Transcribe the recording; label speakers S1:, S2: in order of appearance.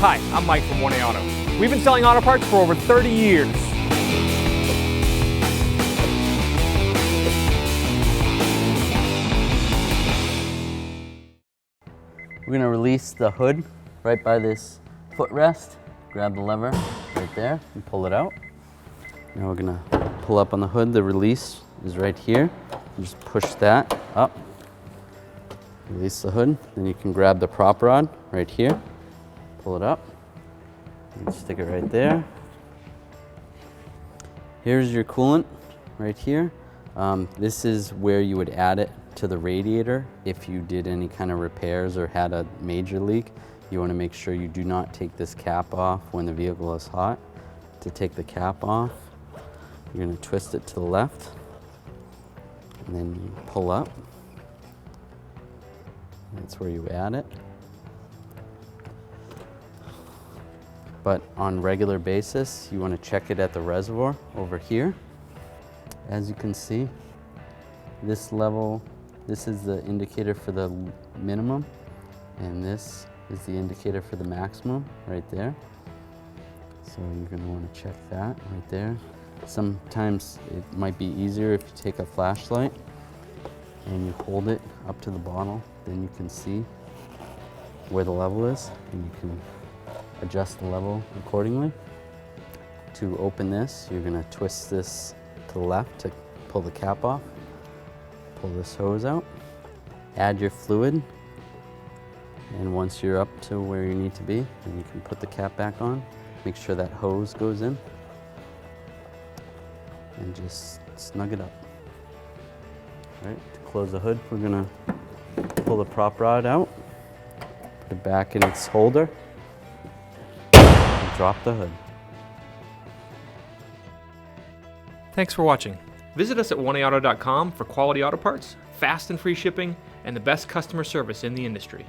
S1: Hi, I'm Mike from 1A Auto. We've been selling auto parts for over 30 years.
S2: We're going to release the hood right by this footrest. Grab the lever right there and pull it out. Now we're going to pull up on the hood. The release is right here. Just push that up. Release the hood. Then you can grab the prop rod right here. Pull it up. And stick it right there. Here's your coolant right here. This is where you would add it to the radiator if you did any kind of repairs or had a major leak. You want to make sure you do not take this cap off when the vehicle is hot. To take the cap off, you're going to twist it to the left and then you pull up. That's where you add it. But on regular basis, you want to check it at the reservoir over here. As you can see, this level, this is the indicator for the minimum, and this is the indicator for the maximum right there. So you're going to want to check that right there. Sometimes it might be easier if you take a flashlight and you hold it up to the bottle, then you can see where the level is and you can adjust the level accordingly. To open this, you're going to twist this to the left to pull the cap off. Pull this hose out, add your fluid, and once you're up to where you need to be, then you can put the cap back on. Make sure that hose goes in, and just snug it up. All right, to close the hood, we're gonna pull the prop rod out, put it back in its holder, and drop the hood.
S1: Thanks for watching. Visit us at 1AAuto.com for quality auto parts, fast and free shipping, and the best customer service in the industry.